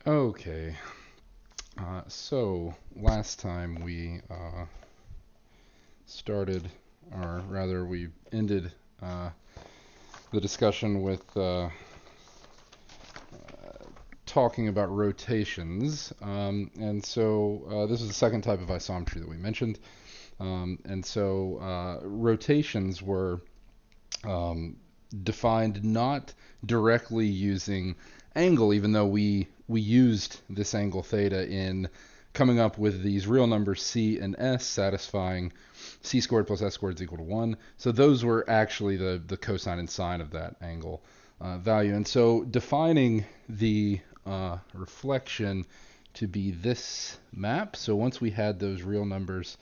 Okay, so last time we started, or rather we ended uh, the discussion with talking about rotations. And so this is the second type of isometry that we mentioned. And so rotations were um, defined not directly using angle, even though we used this angle theta in coming up with these real numbers c and s satisfying c squared plus s squared is equal to 1. So those were actually the cosine and sine of that angle value. And so defining the reflection to be this map, so once we had those real numbers,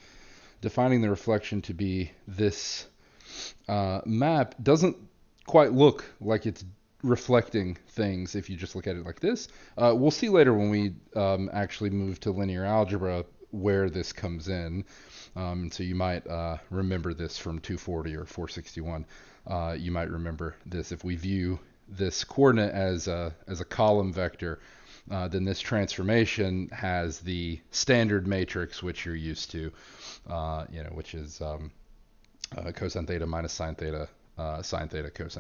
defining the reflection to be this map doesn't quite look like it's reflecting things if you just look at it like this. We'll see later when we actually move to linear algebra where this comes in. So you might remember this from 240 or 461. You might remember this if we view this coordinate as a column vector. Then this transformation has the standard matrix which you're used to, which is cosine theta minus sine theta, cosine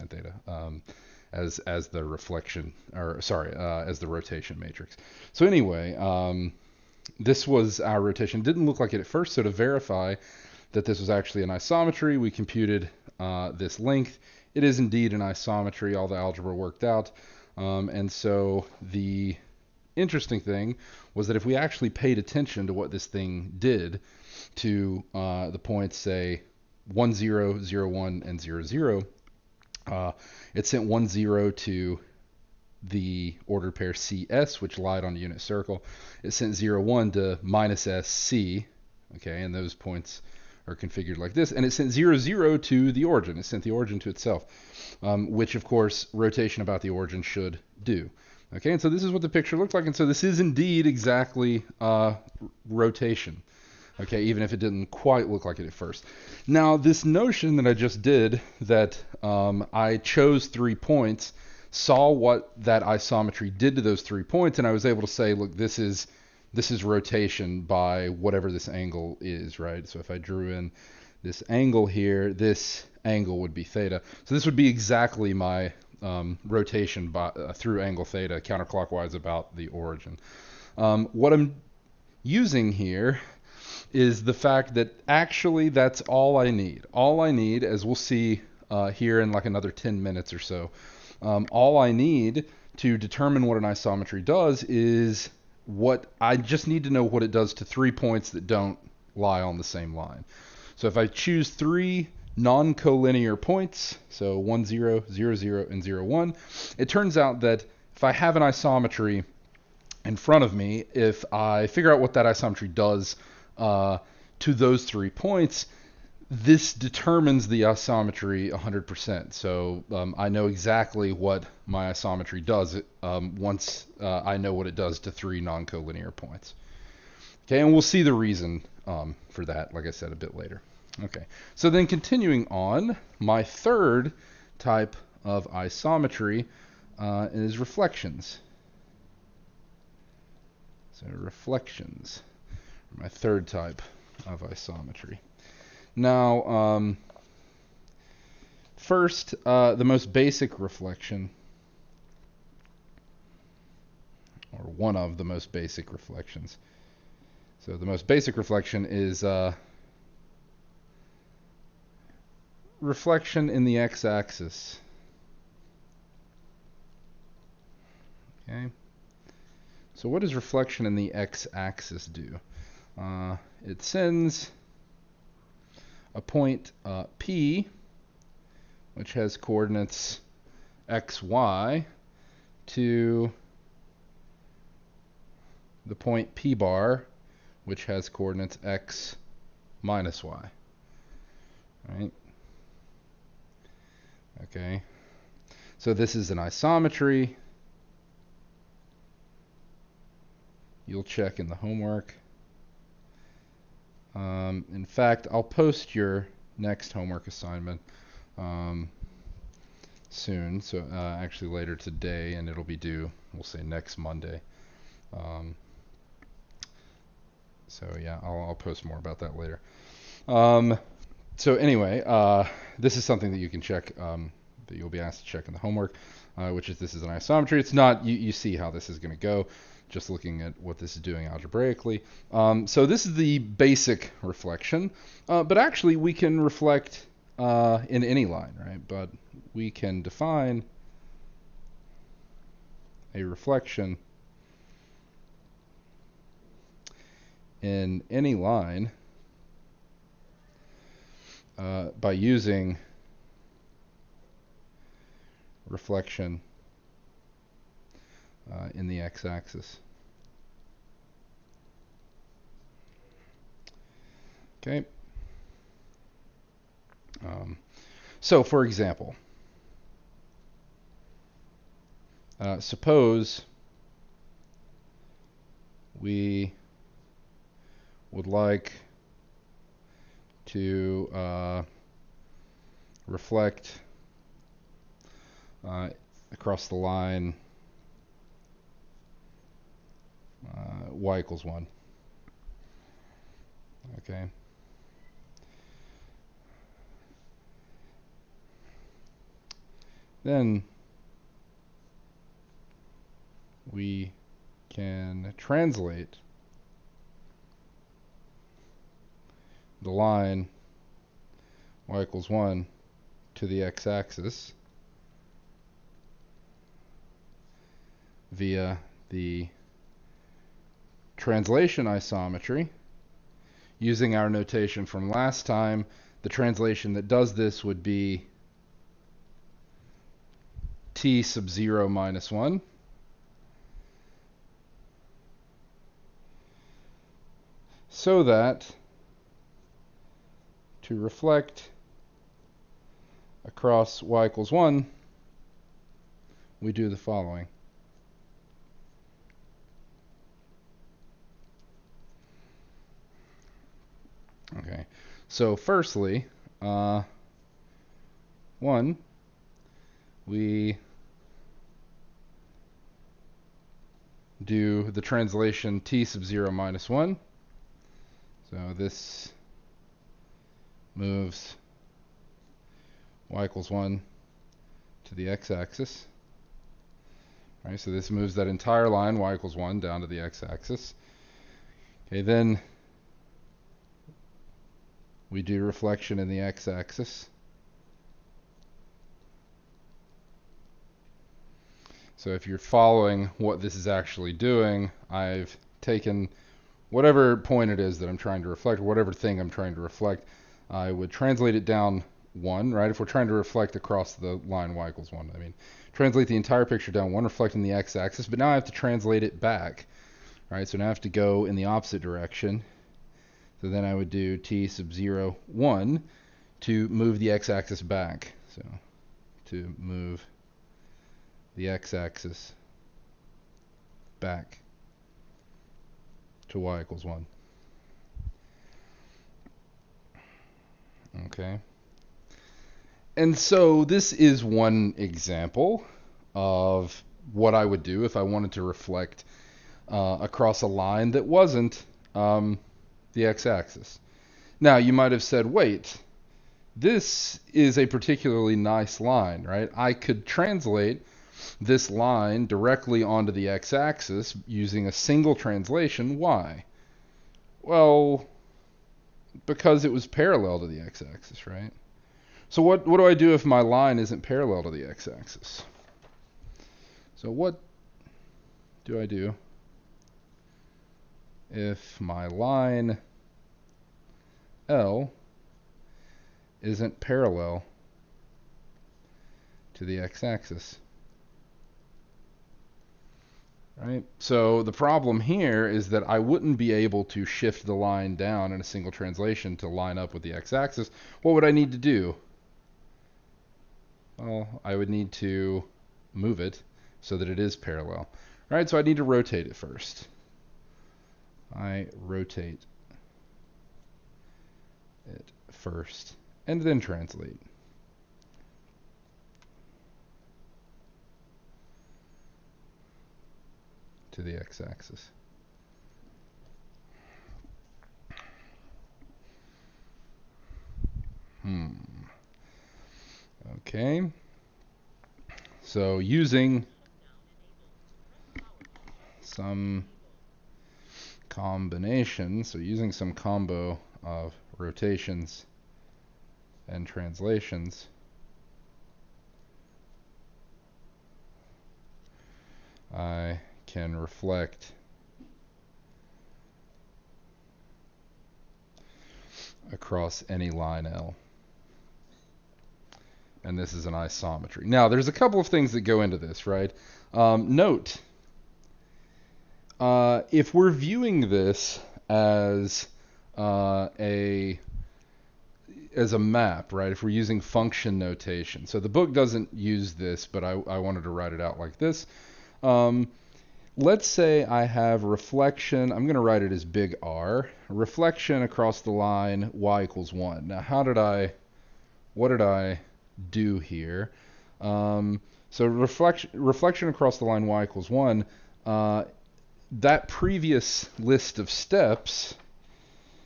theta, as the reflection, or sorry, as the rotation matrix. So anyway, this was our rotation. It didn't look like it at first, so to verify that this was actually an isometry, we computed this length. It is indeed an isometry, all the algebra worked out. And so the interesting thing was that if we actually paid attention to what this thing did to the points, say, 1, 0, 0, 1, and 0, 0, it sent 1, 0 to the ordered pair CS, which lied on a unit circle. It sent 0, 1 to minus SC, okay, and those points are configured like this. And it sent 0, 0 to the origin. It sent the origin to itself, which, of course, rotation about the origin should do. Okay, and so this is what the picture looked like. And so this is indeed exactly rotation. Okay, even if it didn't quite look like it at first. Now, this notion that I just did, that I chose 3 points, saw what that isometry did to those 3 points, and I was able to say, look, this is rotation by whatever this angle is, right? So if I drew in this angle here, this angle would be theta. So this would be exactly my rotation through angle theta, counterclockwise about the origin. What I'm using here is the fact that actually that's all I need. All I need, as we'll see here in like another 10 minutes or so, all I need to determine what an isometry does is what I just need to know what it does to 3 points that don't lie on the same line. So if I choose 3 non-collinear points, so 1, 0, 0, 0, and 0, 1, it turns out that if I have an isometry in front of me, if I figure out what that isometry does to those 3 points, this determines the isometry 100%. So I know exactly what my isometry does once I know what it does to 3 non-collinear points. Okay, and we'll see the reason for that, like I said, a bit later. Okay, so then continuing on, my third type of isometry is reflections. So reflections, my third type of isometry. Now, first, the most basic reflection, or one of the most basic reflections. So the most basic reflection is reflection in the x-axis. Okay. So what does reflection in the x-axis do? It sends a point P, which has coordinates x, y, to the point P bar, which has coordinates x minus y. Right? Okay. So this is an isometry. You'll check in the homework. In fact, I'll post your next homework assignment soon, so actually later today, and it'll be due, we'll say, next Monday. Um, so yeah, I'll post more about that later. So anyway, this is something that you can check, that you'll be asked to check in the homework, which is this is an isometry. It's not, you see how this is going to go, just looking at what this is doing algebraically. So this is the basic reflection, but actually we can reflect in any line, right? But we can define a reflection in any line by using reflection in the x-axis. Okay. So for example, suppose we would like to reflect across the line y equals 1. Okay. Then we can translate the line y equals 1 to the x-axis via the translation isometry. Using our notation from last time, the translation that does this would be t sub 0 minus 1 so that to reflect across y equals 1, we do the following. Okay, so firstly, 1, we do the translation t sub 0 minus 1. So this moves y equals 1 to the x-axis. Right, so this moves that entire line y equals 1 down to the x-axis. Okay, then we do reflection in the x-axis. So if you're following what this is actually doing, I've taken whatever point it is that I'm trying to reflect, whatever thing I'm trying to reflect, I would translate it down 1, right? If we're trying to reflect across the line y equals 1, I mean, translate the entire picture down 1, reflecting the x-axis, but now I have to translate it back, right? So now I have to go in the opposite direction. So then I would do t sub 0, 1 to move the x-axis back. So to move the x-axis back to y equals 1. Okay. And so this is one example of what I would do if I wanted to reflect across a line that wasn't the x-axis. Now, you might have said, wait, this is a particularly nice line, right? I could translate this line directly onto the x-axis using a single translation. Why? Well, because it was parallel to the x-axis, right? So what do I do if my line isn't parallel to the x-axis? So what do I do if my line L isn't parallel to the x-axis? Right? So the problem here is that I wouldn't be able to shift the line down in a single translation to line up with the x-axis. What would I need to do? Well, I would need to move it so that it is parallel. Right? So I need to rotate it first. I rotate it first and then translate. to the x-axis. Okay. So using some combination, so using some combo of rotations and translations, I can reflect across any line L. And this is an isometry. Now, there's a couple of things that go into this, right? Note, if we're viewing this as a map, right? If we're using function notation. So the book doesn't use this, but I wanted to write it out like this. Let's say I have reflection. I'm going to write it as big R. Reflection across the line y equals 1. Now, what did I do here? So reflection across the line y equals 1, that previous list of steps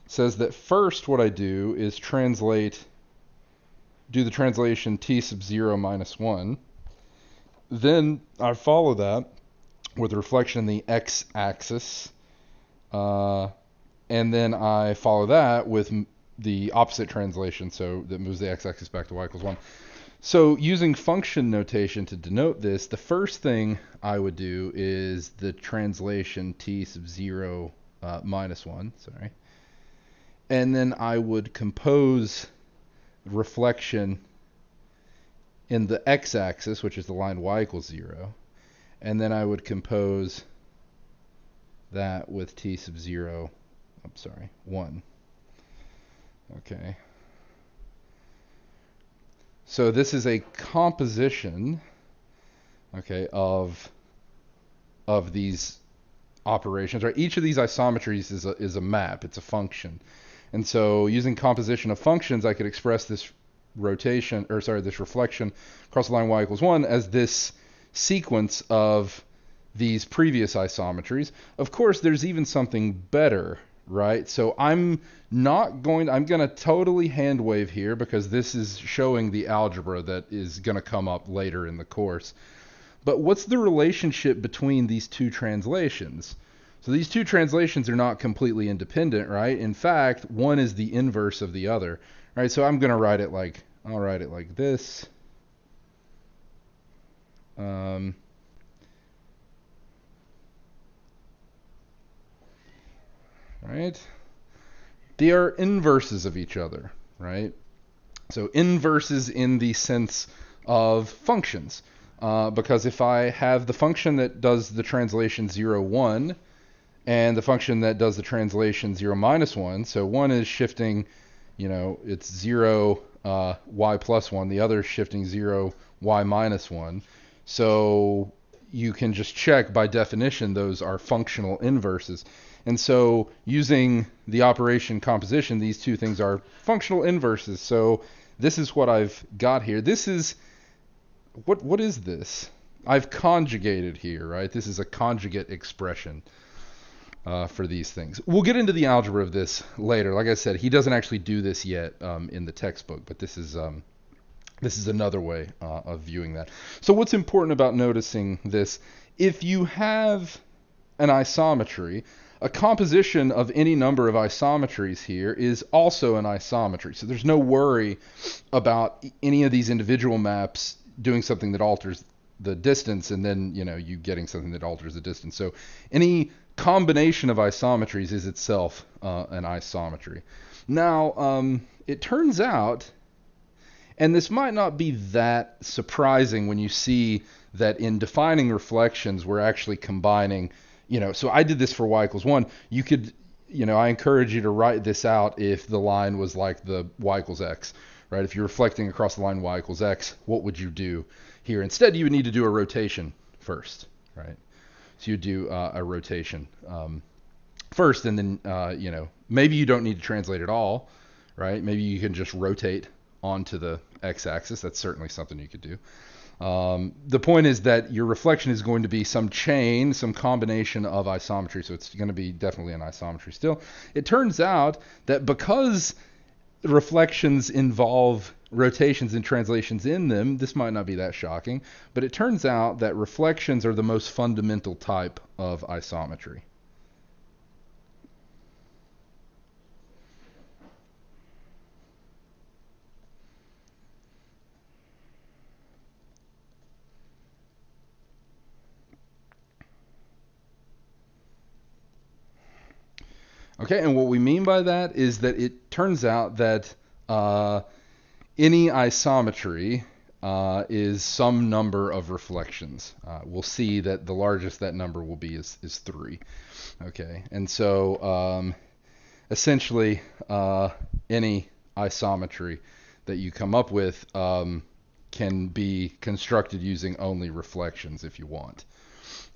says that first what I do is do the translation t sub 0 minus 1. Then I follow that with reflection in the x-axis, and then I follow that with the opposite translation, so that moves the x-axis back to y equals 1. So using function notation to denote this, the first thing I would do is the translation t sub 0 minus 1, sorry. And then I would compose reflection in the x-axis, which is the line y equals 0. And then I would compose that with t sub 0, 1. Okay. So this is a composition, okay, of these operations, right? Each of these isometries is a map, it's a function. And so using composition of functions, I could express this this reflection across the line y equals 1 as this sequence of these previous isometries. Of course, there's even something better, right? So I'm going to totally hand wave here because this is showing the algebra that is going to come up later in the course. But what's the relationship between these two translations? So these two translations are not completely independent, right? In fact, one is the inverse of the other, right? So I'm going to write it like, I'll write it like this. Right? They are inverses of each other, right? So inverses in the sense of functions. Because if I have the function that does the translation 0, 1, and the function that does the translation 0 minus 1, so one is shifting, it's 0 y plus 1, the other is shifting 0 y minus 1. So you can just check by definition those are functional inverses. And so using the operation composition, these two things are functional inverses. So this is what I've got here. This is, what is this? I've conjugated here, right? This is a conjugate expression for these things. We'll get into the algebra of this later. Like I said, he doesn't actually do this yet in the textbook, but this is another way of viewing that. So what's important about noticing this? If you have an isometry, a composition of any number of isometries here is also an isometry. So there's no worry about any of these individual maps doing something that alters the distance and then, you getting something that alters the distance. So any combination of isometries is itself an isometry. Now, it turns out, and this might not be that surprising when you see that in defining reflections, we're actually combining, so I did this for y equals 1. You could, I encourage you to write this out if the line was like the y equals x, right? If you're reflecting across the line y equals x, what would you do here? Instead, you would need to do a rotation first, right? So you do a rotation first, and then, maybe you don't need to translate at all, right? Maybe you can just rotate onto the x-axis. That's certainly something you could do. The point is that your reflection is going to be some chain, some combination of isometry, so it's going to be definitely an isometry still. It turns out that because reflections involve rotations and translations in them, this might not be that shocking, but it turns out that reflections are the most fundamental type of isometry. Okay, and what we mean by that is that it turns out that any isometry is some number of reflections. We'll see that the largest that number will be is 3. Okay, and so essentially any isometry that you come up with can be constructed using only reflections if you want.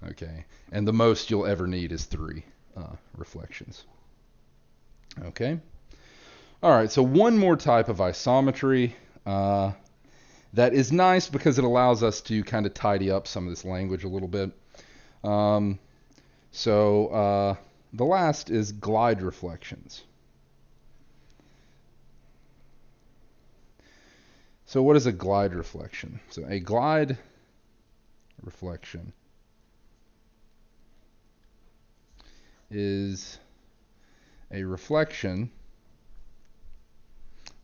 Okay, and the most you'll ever need is 3 reflections. Okay. All right, so one more type of isometry that is nice because it allows us to kind of tidy up some of this language a little bit. So the last is glide reflections. So what is a glide reflection? So a glide reflection is a reflection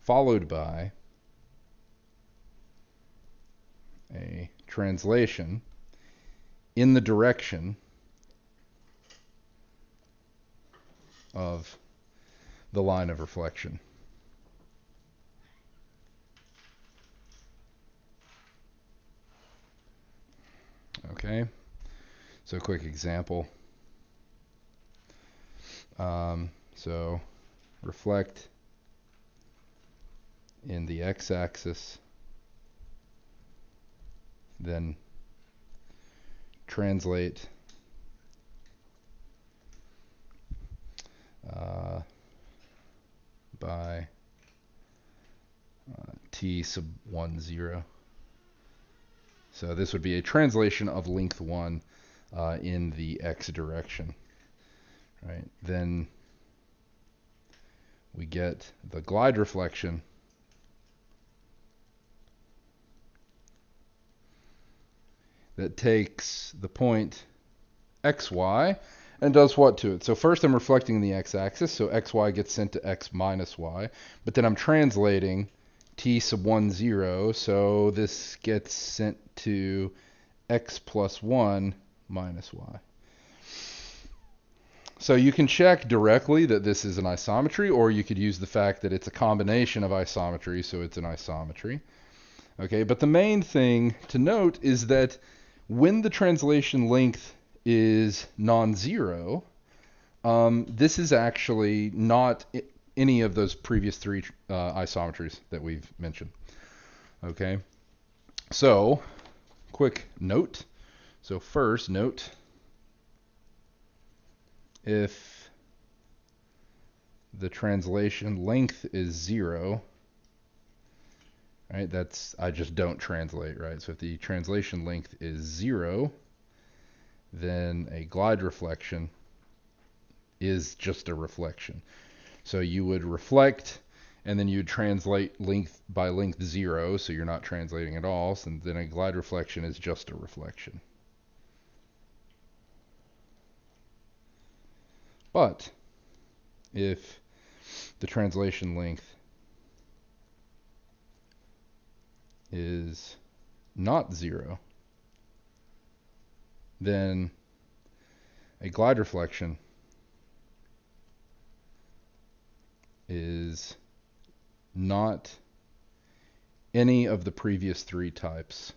followed by a translation in the direction of the line of reflection. Okay, so a quick example. So reflect in the x-axis, then translate by t sub 1, 0. So this would be a translation of length 1 in the x direction. Right? Then we get the glide reflection that takes the point xy and does what to it? So first I'm reflecting the x-axis, so xy gets sent to x minus y, but then I'm translating t sub 1, 0, so this gets sent to x plus 1 minus y. So you can check directly that this is an isometry, or you could use the fact that it's a combination of isometry, so it's an isometry. Okay, but the main thing to note is that when the translation length is non-zero, this is actually not any of those previous 3 isometries that we've mentioned. Okay, so quick note. So first note, if the translation length is 0, right, I just don't translate, right? So if the translation length is 0, then a glide reflection is just a reflection. So you would reflect, and then you'd translate length by length 0, so you're not translating at all, so then a glide reflection is just a reflection. But if the translation length is not 0, then a glide reflection is not any of the previous 3 types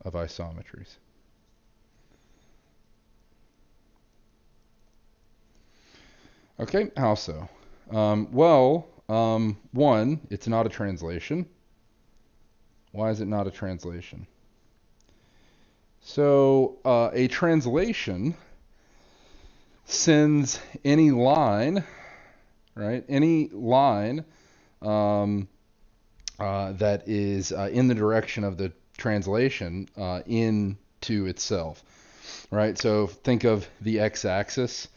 of isometries. Okay, how so? One, it's not a translation. Why is it not a translation? So a translation sends any line, right? Any line that is in the direction of the translation into itself, right? So think of the x-axis.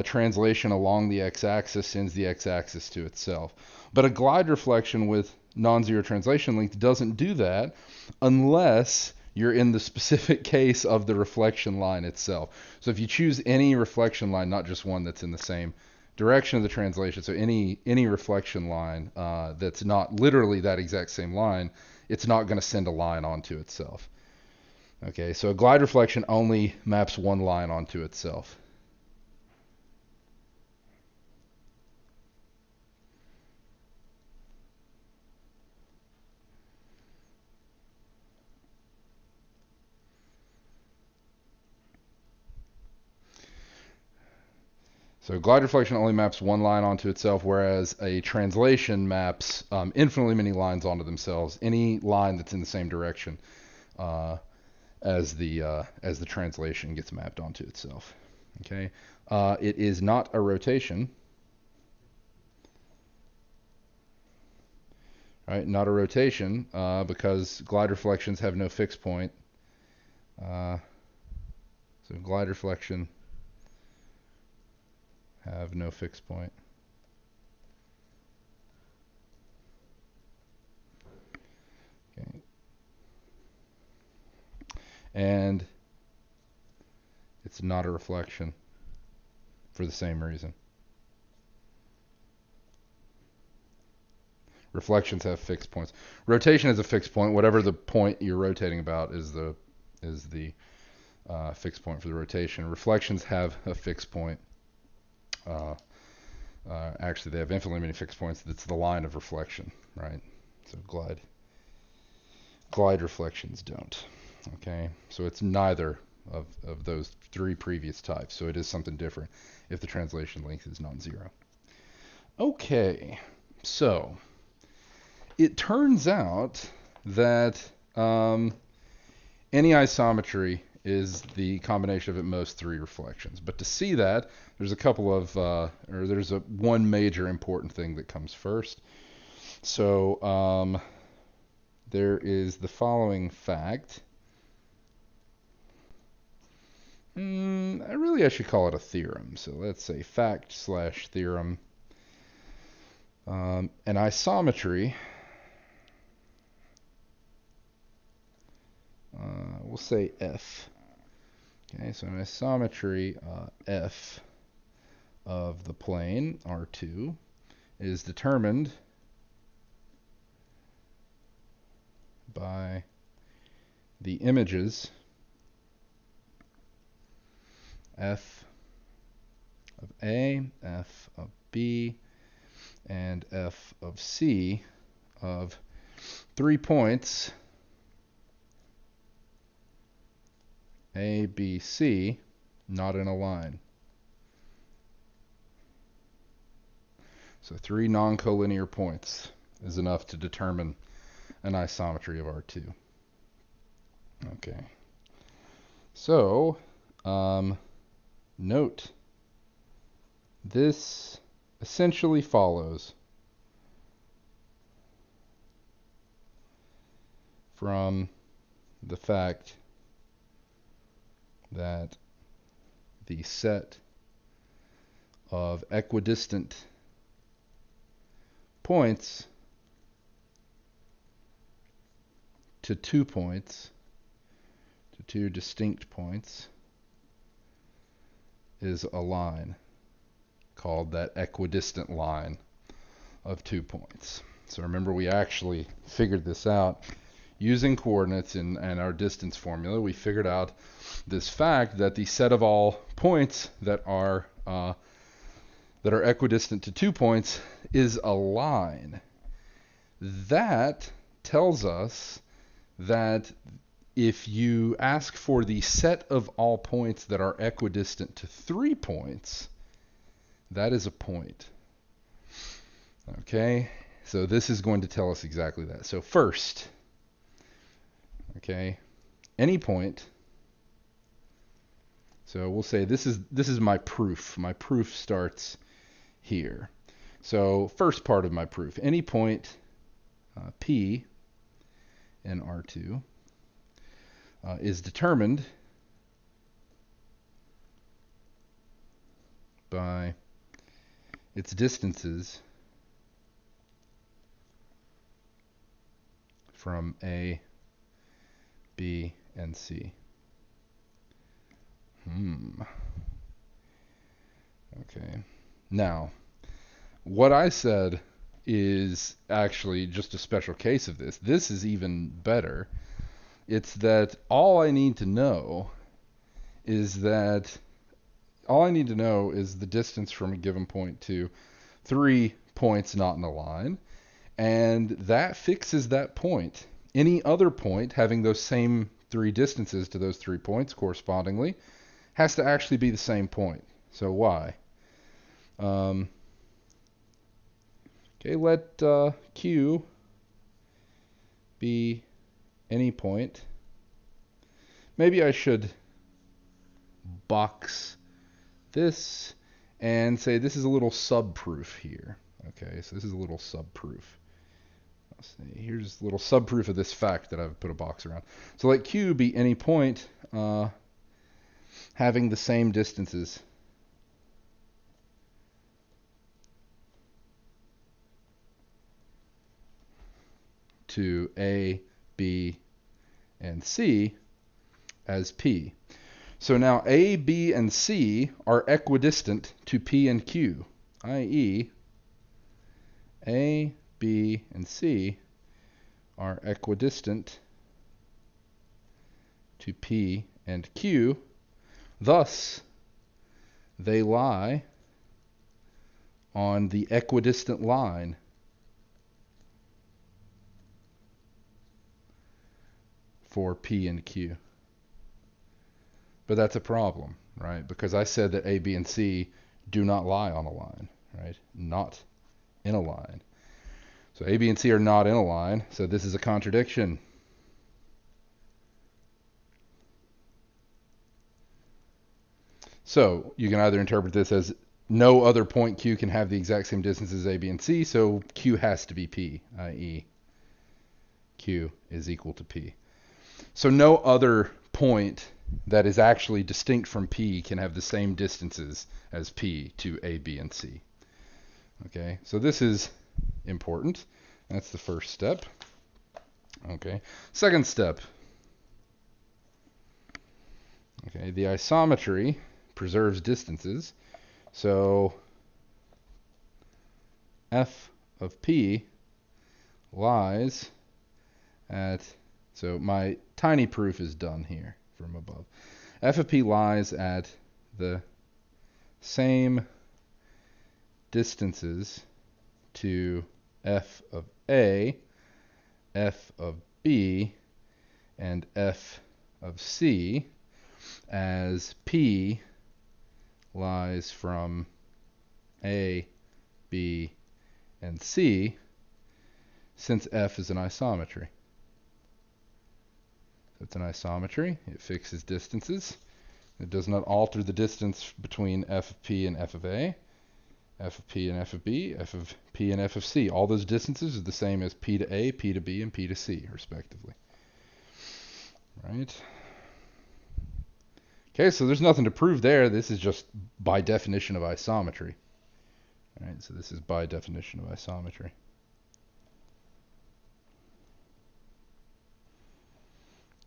Translation along the x-axis sends the x-axis to itself. But a glide reflection with non-zero translation length doesn't do that unless you're in the specific case of the reflection line itself. So if you choose any reflection line, not just one that's in the same direction of the translation, so any reflection line that's not literally that exact same line, it's not going to send a line onto itself. Okay, so a glide reflection only maps one line onto itself. So glide reflection only maps one line onto itself, whereas a translation maps infinitely many lines onto themselves. Any line that's in the same direction as the translation gets mapped onto itself. Okay, it is not a rotation. Right, not a rotation because glide reflections have no fixed point. So glide reflection have no fixed point. Okay. And it's not a reflection for the same reason. Reflections have fixed points. Rotation is a fixed point. Whatever the point you're rotating about is the fixed point for the rotation. Reflections have a fixed point. Actually, they have infinitely many fixed points. That's the line of reflection, right? So glide reflections don't. Okay, so it's neither of those three previous types. So it is something different if the translation length is non-zero. Okay, so it turns out that any isometry is the combination of at most three reflections. But to see that, there's a couple of, there's one major important thing that comes first. So there is the following fact. I should call it a theorem. So let's say fact/theorem. An isometry, we'll say F. Okay, so an isometry F of the plane R2 is determined by the images F of A, F of B, and F of C of 3 points A, B, C, not in a line. So 3 non-collinear points is enough to determine an isometry of R2. Okay. So, note, this essentially follows from the fact that the set of equidistant points to 2 points, to 2 distinct points, is a line called that equidistant line of 2 points. So remember, we actually figured this out using coordinates and our distance formula. We figured out this fact that the set of all points that are equidistant to 2 points is a line. That tells us that if you ask for the set of all points that are equidistant to 3 points, that is a point. Okay, so this is going to tell us exactly that. So first, okay, any point. So we'll say this is my proof. My proof starts here. So first part of my proof, any point P in R2 is determined by its distances from A, B, and C. Okay. Now, what I said is actually just a special case of this. This is even better. It's that all I need to know is the distance from a given point to 3 points not in a line, and that fixes that point. Any other point having those same 3 distances to those 3 points correspondingly has to actually be the same point. So why? Okay, let Q be any point. Maybe I should box this and say this is a little subproof here. Okay, so this is a little subproof. Here's a little subproof of this fact that I've put a box around. So let Q be any point having the same distances to A, B, and C as P. So now A, B, and C are equidistant to P and Q, i.e. A, B, and C are equidistant to P and Q. Thus, they lie on the equidistant line for P and Q. But that's a problem, right? Because I said that A, B, and C do not lie on a line, right? Not in a line. So A, B, and C are not in a line, so this is a contradiction. So you can either interpret this as no other point Q can have the exact same distance as A, B, and C, so Q has to be P, i.e. Q is equal to P. So no other point that is actually distinct from P can have the same distances as P to A, B, and C. Okay, so this is important. That's the first step. Okay, second step. Okay, the isometry preserves distances. So F of P lies at, so my tiny proof is done here from above. F of P lies at the same distances to F of A, F of B, and F of C as P lies from A, B, and C, since F is an isometry. So it's an isometry. It fixes distances. It does not alter the distance between F of P and F of A, F of P and F of B, F of P and F of C. All those distances are the same as P to A, P to B, and P to C, respectively. Right? Okay, so there's nothing to prove there. This is just by definition of isometry. All right, so this is by definition of isometry.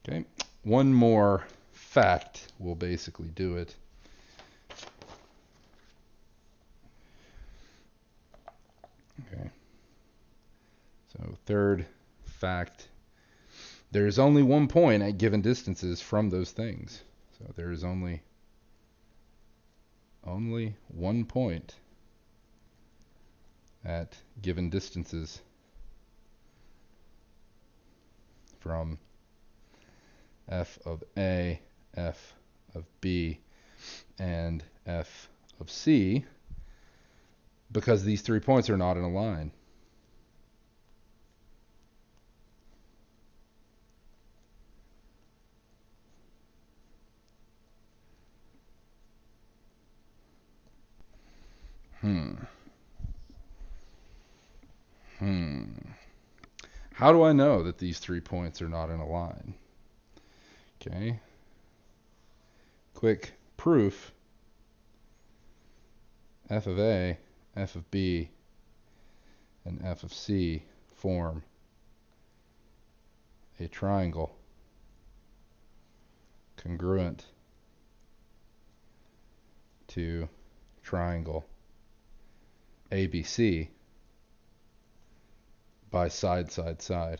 Okay, one more fact will basically do it. Okay, so third fact, there is only one point at given distances from those things. So there is only one point at given distances from F of A, F of B, and F of C, because these 3 points are not in a line. How do I know that these 3 points are not in a line? Okay. Quick proof. F of A, F of B, and F of C form a triangle congruent to triangle ABC by side, side, side,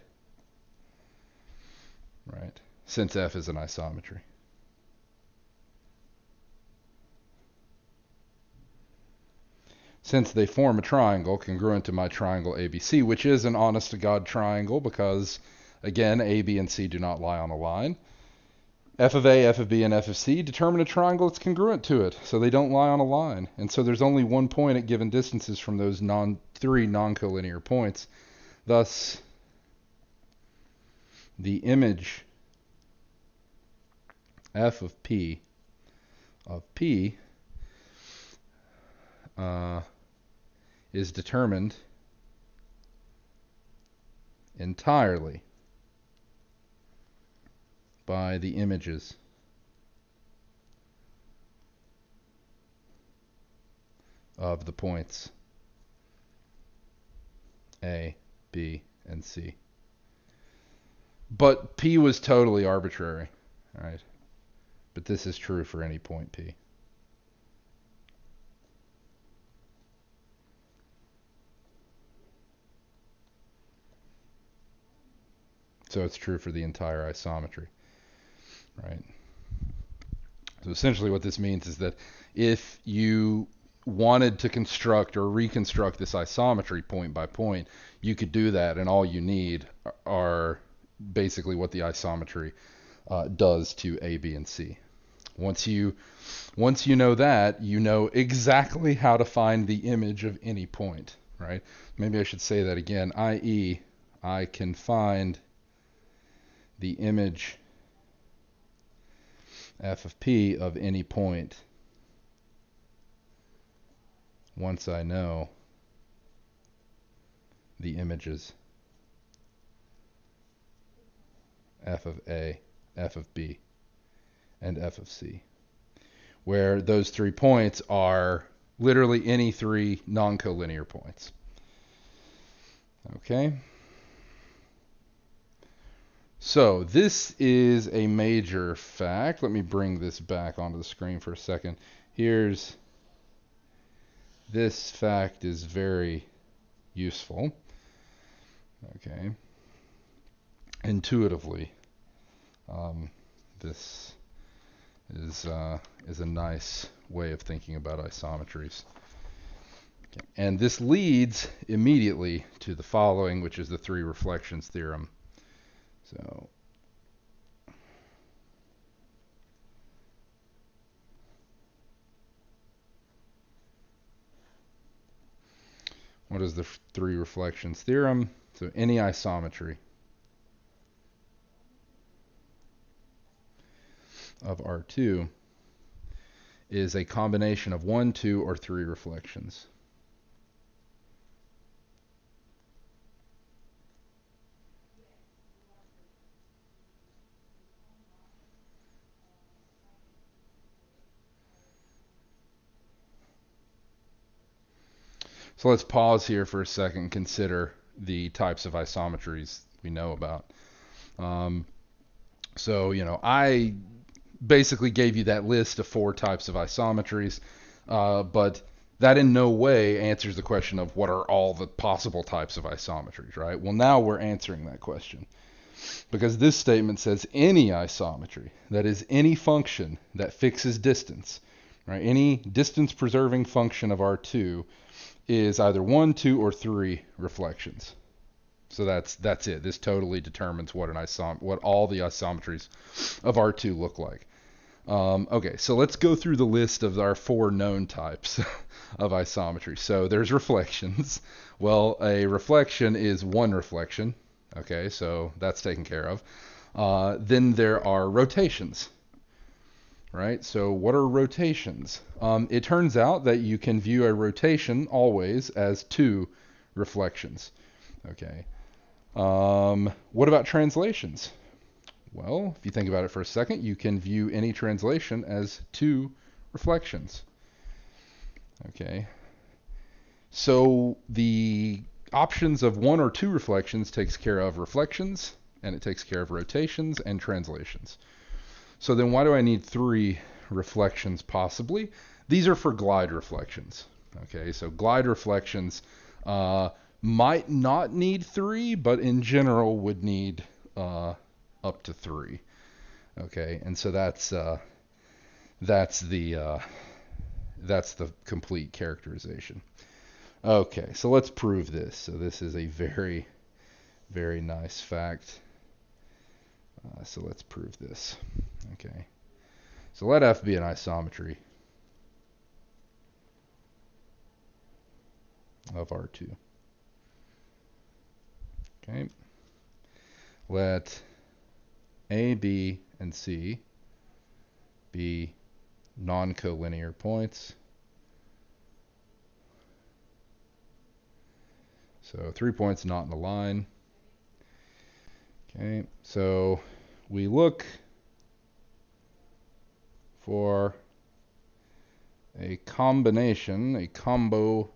right? Since F is an isometry. Since they form a triangle congruent to my triangle ABC, which is an honest-to-God triangle because, again, A, B, and C do not lie on a line. F of A, F of B, and F of C determine a triangle that's congruent to it, so they don't lie on a line. And so there's only 1 point at given distances from those 3 non-collinear points. Thus, the image F of P is determined entirely by the images of the points A, B, and C. But P was totally arbitrary, right? But this is true for any point P. So it's true for the entire isometry, right? So essentially what this means is that if you wanted to construct or reconstruct this isometry point by point, you could do that, and all you need are basically what the isometry does to A, B, and C. Once you know that, you know exactly how to find the image of any point, right? Maybe I should say that again, i.e., I can find the image F of P of any point once I know the images F of A, F of B, and F of C, where those 3 points are literally any 3 non-collinear points. Okay? So this is a major fact. Let me bring this back onto the screen for a second. This fact is very useful. Okay. Intuitively, this is a nice way of thinking about isometries. Okay. And this leads immediately to the following, which is the 3 reflections theorem. So what is the 3 reflections theorem? So any isometry of R2 is a combination of 1, 2, or 3 reflections. So let's pause here for a second and consider the types of isometries we know about. So, I basically gave you that list of 4 types of isometries, but that in no way answers the question of what are all the possible types of isometries, right? Well, now we're answering that question, because this statement says any isometry, that is any function that fixes distance, right? Any distance preserving function of R2 is either 1, 2, or 3 reflections. So that's it. This totally determines what all the isometries of R2 look like. Okay, so let's go through the list of our 4 known types of isometry. So there's reflections. Well, a reflection is 1 reflection. Okay, so that's taken care of. Then there are rotations. Right? So what are rotations? It turns out that you can view a rotation always as 2 reflections. Okay. What about translations? Well, if you think about it for a second, you can view any translation as two reflections. Okay. So the options of one or two reflections takes care of reflections, and it takes care of rotations and translations. So then why do I need three reflections possibly? These are for glide reflections. Okay, so glide reflections might not need three, but in general would need up to three. Okay, and so that's the complete characterization. Okay, so let's prove this. So this is a very, very nice fact. So let's prove this. Okay, so let F be an isometry of R2. Okay, let A, B, and C be non-collinear points. So 3 points not in a line. Okay, so we look for a combination, a combo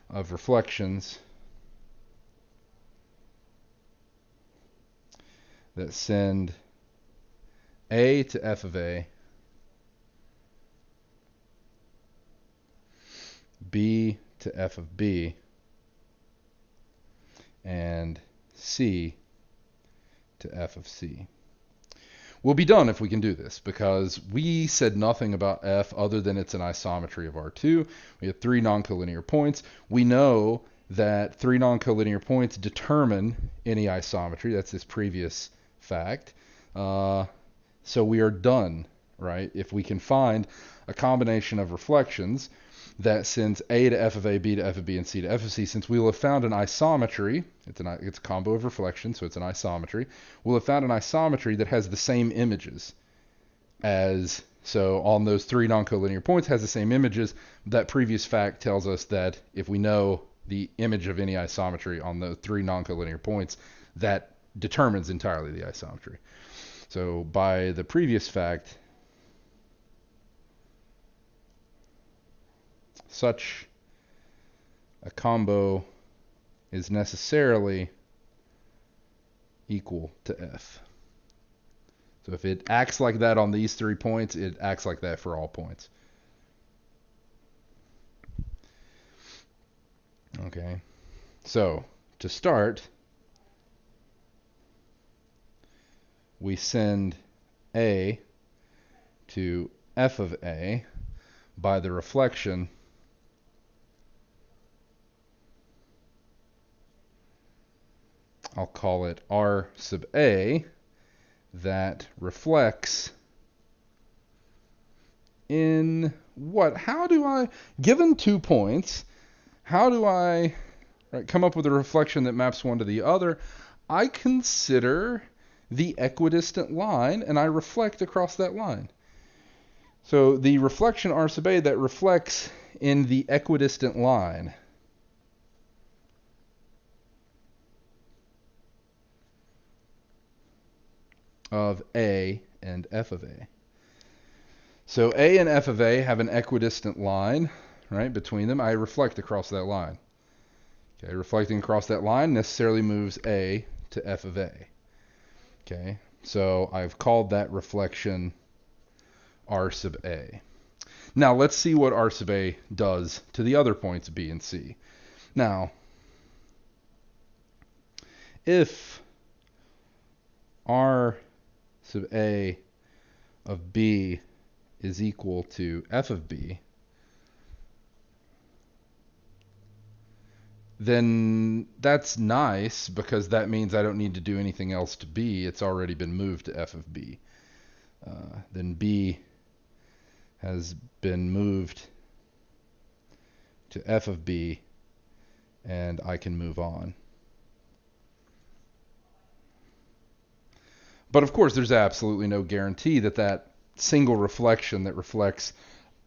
of reflections that send A to F of A, B to F of B, and C to F of C. We'll be done if we can do this, because we said nothing about F other than it's an isometry of R2. We have three non-collinear points. We know that three non-collinear points determine any isometry. That's this previous fact. So we are done, right? If we can find a combination of reflections that sends A to F of A, B to F of B, and C to F of C, since we will have found an isometry, it's a combo of reflections, so it's an isometry, we'll have found an isometry that has the same images as, so on those three non-collinear points has the same images. That previous fact tells us that if we know the image of any isometry on the three non-collinear points, that determines entirely the isometry. So by the previous fact, such a combo is necessarily equal to F. So if it acts like that on these 3 points, it acts like that for all points. Okay, so to start, we send A to F of A by the reflection I'll call it R sub A, that reflects in what? How do I, given 2 points, how do I come up with a reflection that maps one to the other? I consider the equidistant line and I reflect across that line. So the reflection R sub A that reflects in the equidistant line of A and F of A. So A and F of A have an equidistant line, right, between them. I reflect across that line. Okay, reflecting across that line necessarily moves A to F of A. Okay, so I've called that reflection R sub A. Now let's see what R sub A does to the other points B and C. Now, if R sub A of B is equal to F of B, then that's nice, because that means I don't need to do anything else to B. It's already been moved to F of B. Then B has been moved to F of B, and I can move on. But of course, there's absolutely no guarantee that that single reflection that reflects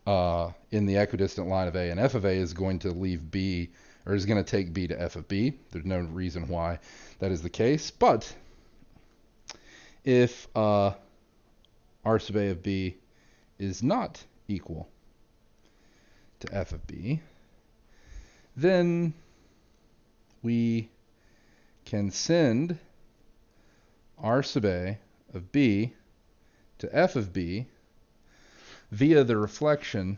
in the equidistant line of A and F of A is going to leave B or is going to take B to f of B. There's no reason why that is the case. But if R sub A of B is not equal to f of B, then we can send R sub A of B to f of B via the reflection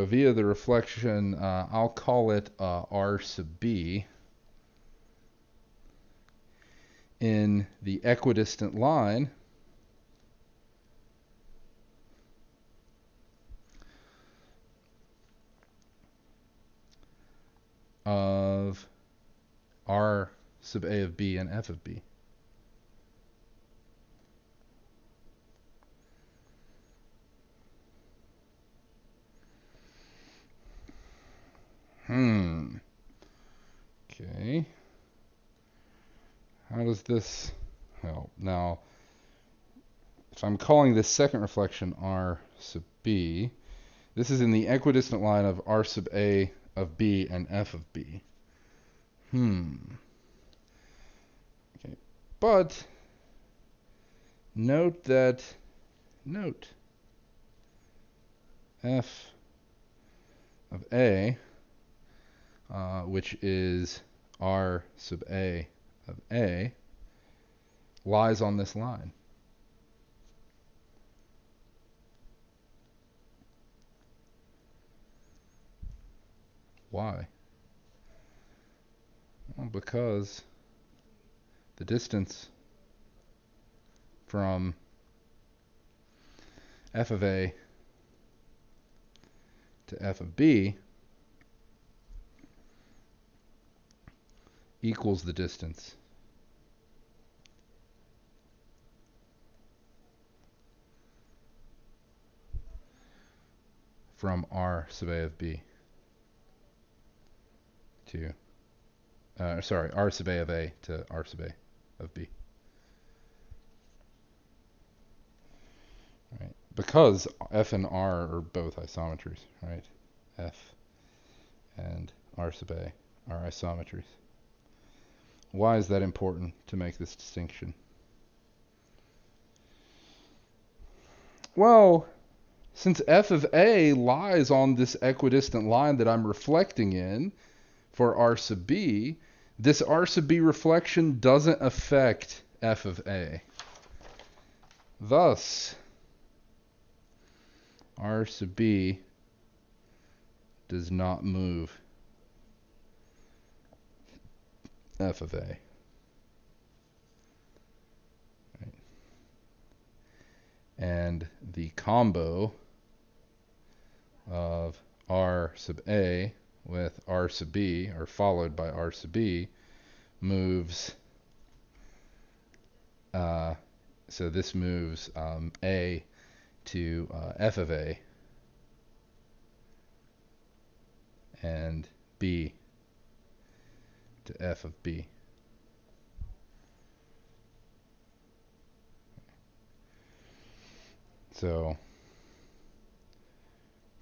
via the reflection, I'll call it R sub B in the equidistant line of R sub A of B and f of B. Okay. How does this help? Now, if I'm calling this second reflection R sub B, this is in the equidistant line of R sub A of B and f of B. Okay. But note f of A, which is R sub A of A, lies on this line. Why? Well, because the distance from f of A to f of B equals the distance from R sub A of B to, R sub A of A to R sub A of B. Right. Because f and R are both isometries, right? F and R sub A are isometries. Why is that important to make this distinction? Well, since f of A lies on this equidistant line that I'm reflecting in for R sub B, this R sub B reflection doesn't affect f of A. Thus, R sub B does not move f of A. Right. And the combo of R sub A with R sub B, or followed by R sub B, moves, so this moves A to f of A and B to f of B. So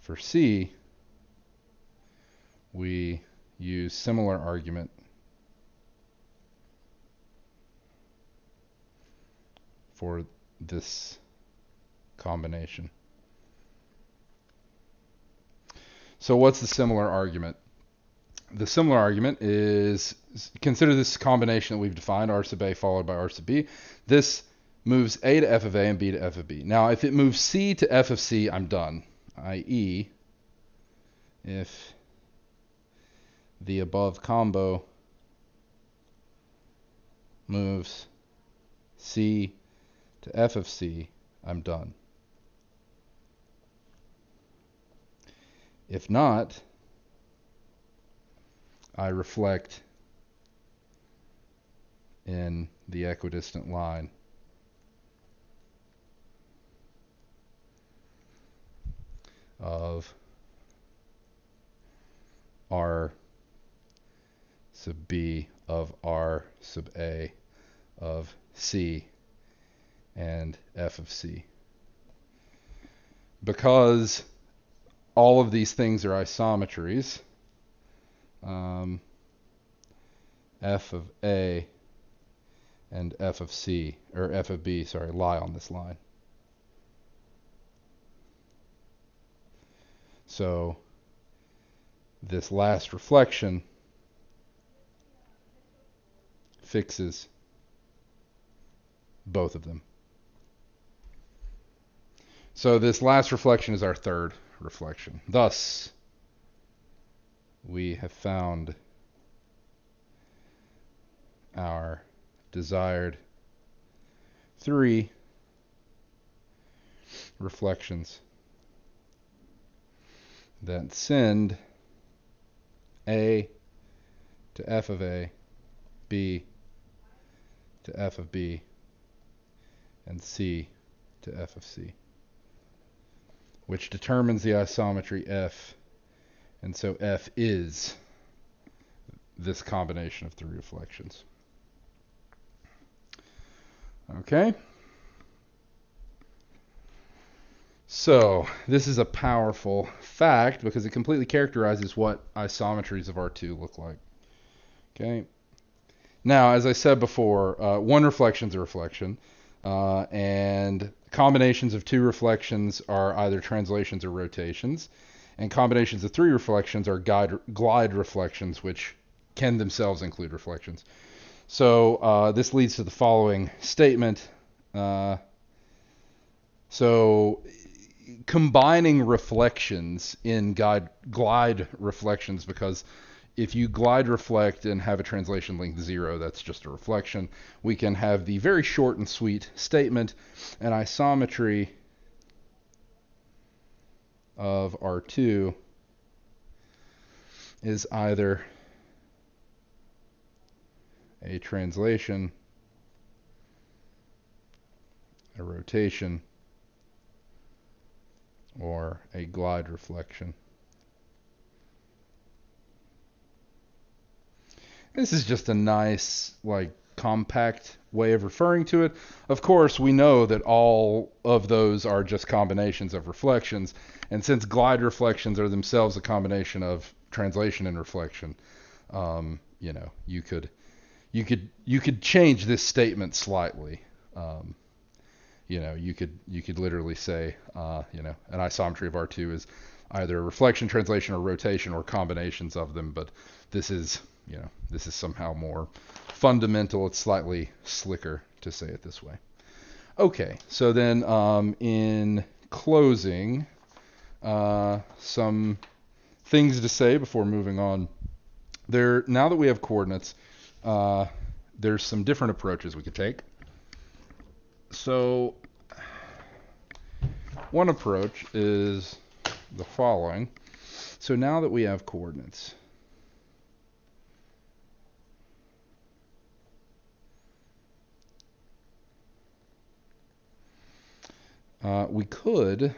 for C, we use similar argument for this combination. So what's the similar argument? The similar argument is, consider this combination that we've defined, R sub A followed by R sub B. This moves A to f of A and B to f of B. Now, if it moves C to f of C, I'm done. i.e., if the above combo moves C to f of C, I'm done. If not, I reflect in the equidistant line of R sub B of R sub A of C and f of C. because all of these things are isometries, f of A and f of C, or f of B, sorry, lie on this line. So this last reflection fixes both of them. So this last reflection is our third reflection. Thus, we have found our desired 3 reflections that send A to f of A, B to f of B, and C to f of C, which determines the isometry F, and so F is this combination of 3 reflections. Okay? So, this is a powerful fact because it completely characterizes what isometries of R2 look like. Okay? Now, as I said before, one reflection is a reflection, and combinations of 2 reflections are either translations or rotations, and combinations of 3 reflections are glide reflections, which can themselves include reflections. So this leads to the following statement. So combining reflections in glide reflections, because if you glide reflect and have a translation length 0, that's just a reflection. We can have the very short and sweet statement: an isometry of R2 is either a translation, a rotation, or a glide reflection. This is just a nice, compact way of referring to it. Of course, we know that all of those are just combinations of reflections, and since glide reflections are themselves a combination of translation and reflection, you could change this statement slightly. You could literally say, an isometry of R2 is either a reflection, translation, or rotation, or combinations of them. But this is somehow more fundamental. It's slightly slicker to say it this way. Okay, so then in closing, some things to say before moving on. Now that we have coordinates, there's some different approaches we could take. So one approach is the following. So now that we have coordinates, we could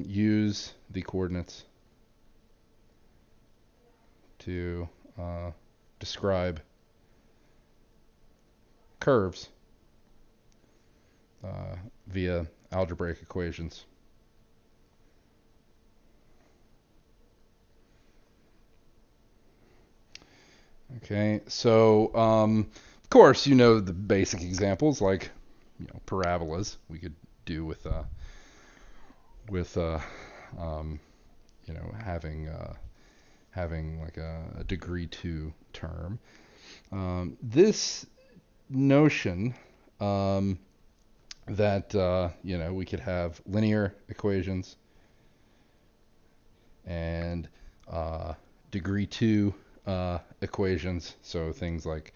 use the coordinates to describe curves via algebraic equations. Okay, so of course the basic examples like parabolas we could do with having like a degree 2 term. This notion that we could have linear equations and degree 2 equations. So things like,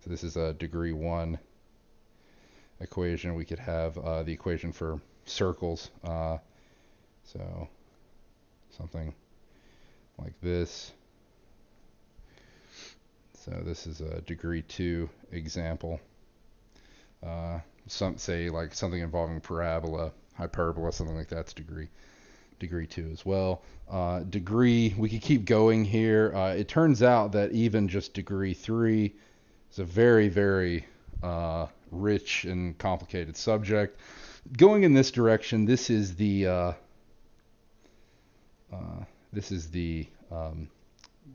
this is a degree 1 equation. We could have the equation for circles. So something like this. So this is a degree 2 example. Some say like something involving parabola, hyperbola, something like that's degree 2 as well. We could keep going here. It turns out that even just degree 3 is a very, very rich and complicated subject. going in this direction, this is the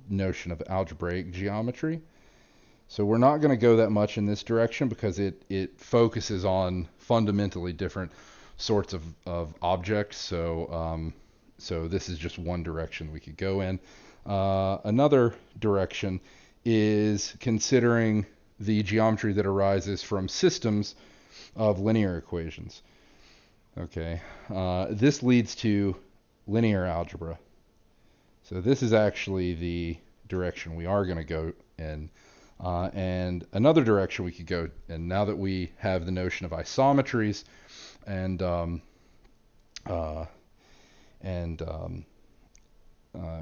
notion of algebraic geometry. So we're not going to go that much in this direction because it focuses on fundamentally different sorts of objects. So this is just one direction we could go in. Another direction is considering the geometry that arises from systems of linear equations. Okay, this leads to linear algebra. So this is actually the direction we are going to go in. And another direction we could go, and now that we have the notion of isometries and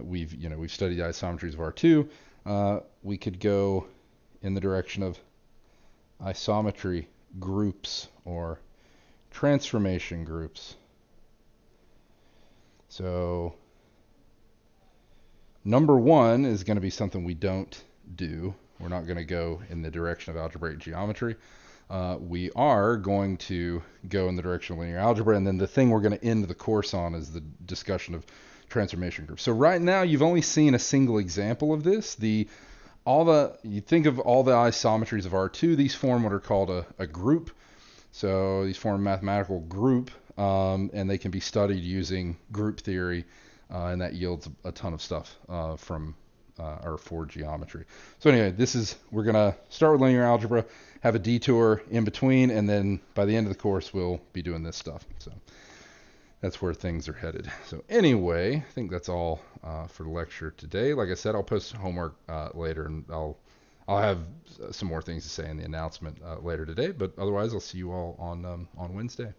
we've studied the isometries of R2, we could go in the direction of isometry groups or transformation groups. So number one is going to be something we don't do. We're not going to go in the direction of algebraic geometry. We are going to go in the direction of linear algebra, and then the thing we're going to end the course on is the discussion of transformation groups. So right now you've only seen a single example of this. You think of all the isometries of R2, these form what are called a group. So these form a mathematical group, and they can be studied using group theory, and that yields a ton of stuff for geometry. So anyway, we're going to start with linear algebra, have a detour in between, and then by the end of the course, we'll be doing this stuff. So that's where things are headed. So anyway, I think that's all for the lecture today. Like I said, I'll post homework later, and I'll have some more things to say in the announcement later today. But otherwise, I'll see you all on Wednesday.